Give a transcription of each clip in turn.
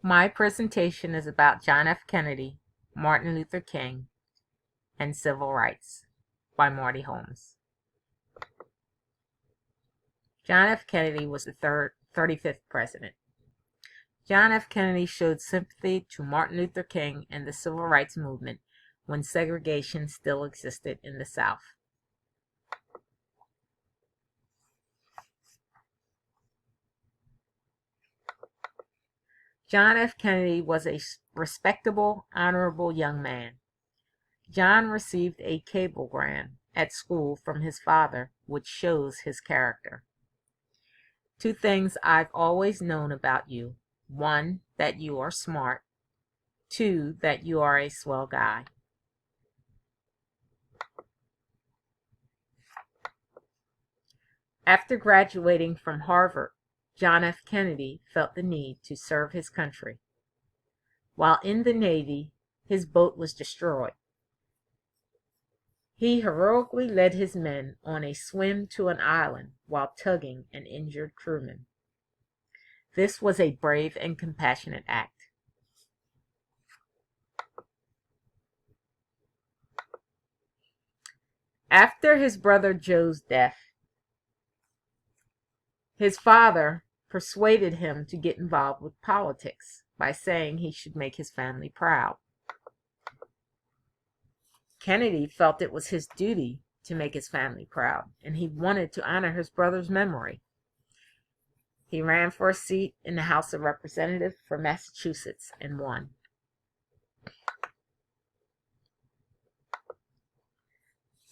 My presentation is about John F. Kennedy, Martin Luther King, and Civil Rights by Marty Holmes. John F. Kennedy was the 35th president. John F. Kennedy showed sympathy to Martin Luther King and the Civil Rights Movement when segregation still existed in the South. John F. Kennedy was a respectable, honorable young man. John received a cablegram at school from his father, which shows his character. 2 things I've always known about you. 1, that you are smart. 2, that you are a swell guy. After graduating from Harvard, John F. Kennedy felt the need to serve his country. While in the Navy, his boat was destroyed. He heroically led his men on a swim to an island while tugging an injured crewman. This was a brave and compassionate act. After his brother Joe's death, his father persuaded him to get involved with politics by saying he should make his family proud. Kennedy felt it was his duty to make his family proud, and he wanted to honor his brother's memory. He ran for a seat in the House of Representatives for Massachusetts and won.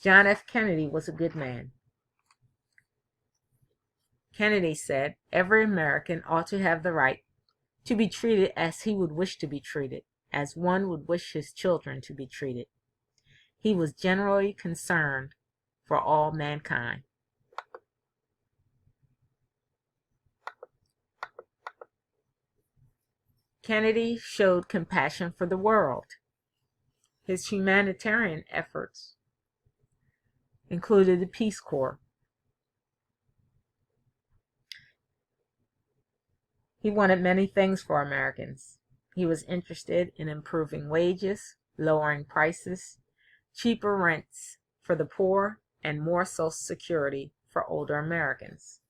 John F. Kennedy was a good man. Kennedy said, "Every American ought to have the right to be treated as he would wish to be treated, as one would wish his children to be treated." He was generally concerned for all mankind. Kennedy showed compassion for the world. His humanitarian efforts included the Peace Corps. He wanted many things for Americans. He was interested in improving wages, lowering prices, cheaper rents for the poor, and more Social Security for older Americans.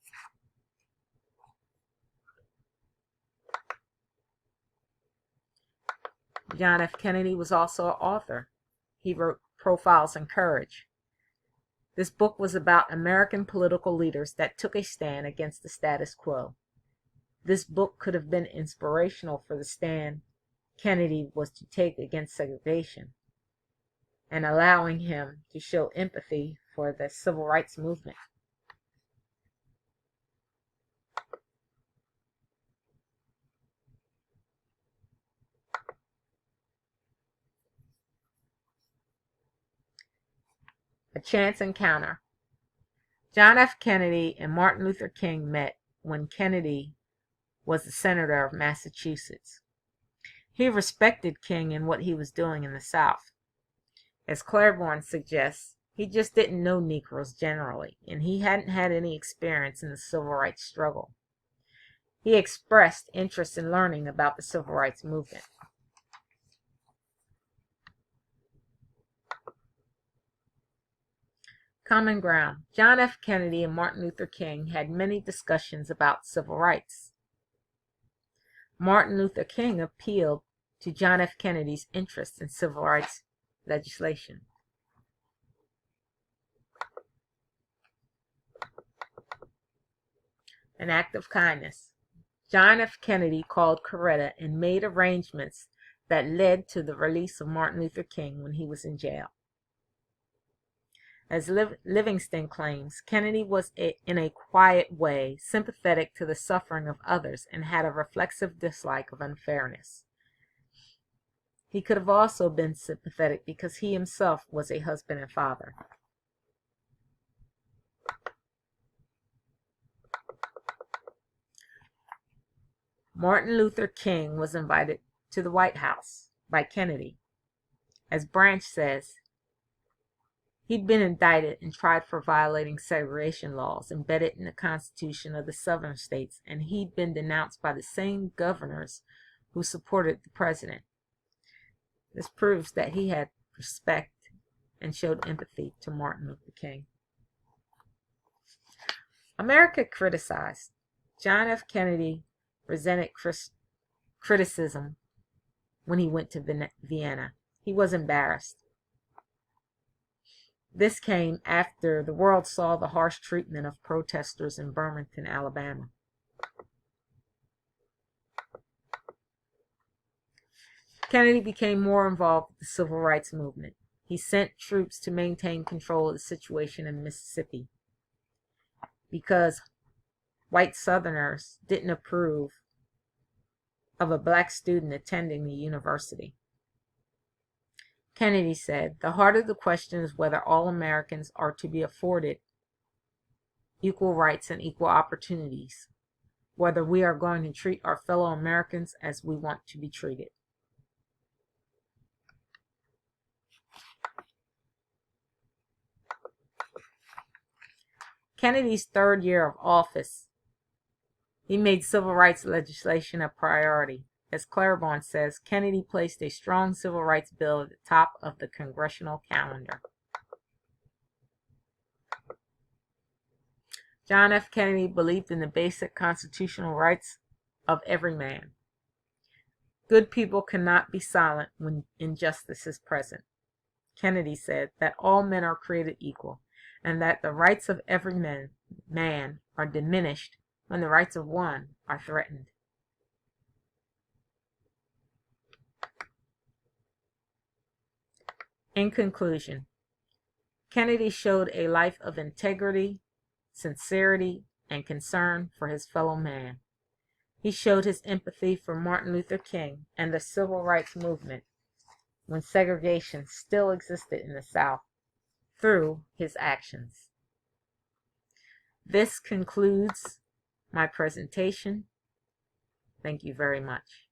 John F. Kennedy was also an author. He wrote Profiles in Courage. This book was about American political leaders that took a stand against the status quo. This book could have been inspirational for the stand Kennedy was to take against segregation, and allowing him to show empathy for the civil rights movement. A chance encounter. John F. Kennedy and Martin Luther King met when Kennedy was the senator of Massachusetts. He respected King and what he was doing in the South. As Claiborne suggests, he just didn't know Negroes generally, and he hadn't had any experience in the civil rights struggle. He expressed interest in learning about the civil rights movement. Common ground. John F. Kennedy and Martin Luther King had many discussions about civil rights. Martin Luther King appealed to John F. Kennedy's interest in civil rights legislation. An act of kindness. John F. Kennedy called Coretta and made arrangements that led to the release of Martin Luther King when he was in jail. As Livingston claims, Kennedy was in a quiet way sympathetic to the suffering of others and had a reflexive dislike of unfairness. He could have also been sympathetic because he himself was a husband and father. Martin Luther King was invited to the White House by Kennedy. As Branch says, he'd been indicted and tried for violating segregation laws embedded in the Constitution of the Southern states, and he'd been denounced by the same governors who supported the president. This proves that he had respect and showed empathy to Martin Luther King. America criticized. John F. Kennedy resented criticism when he went to Vienna. He was embarrassed. This came after the world saw the harsh treatment of protesters in Birmingham, Alabama. Kennedy became more involved with the Civil Rights movement. He sent troops to maintain control of the situation in Mississippi because white Southerners didn't approve of a black student attending the university. Kennedy said, "The heart of the question is whether all Americans are to be afforded equal rights and equal opportunities, whether we are going to treat our fellow Americans as we want to be treated." Kennedy's third year of office, he made civil rights legislation a priority. As Claiborne says, Kennedy placed a strong civil rights bill at the top of the congressional calendar. John F. Kennedy believed in the basic constitutional rights of every man. Good people cannot be silent when injustice is present. Kennedy said that all men are created equal, and that the rights of every man are diminished when the rights of one are threatened. In conclusion, Kennedy showed a life of integrity, sincerity, and concern for his fellow man. He showed his empathy for Martin Luther King and the civil rights movement when segregation still existed in the South through his actions. This concludes my presentation. Thank you very much.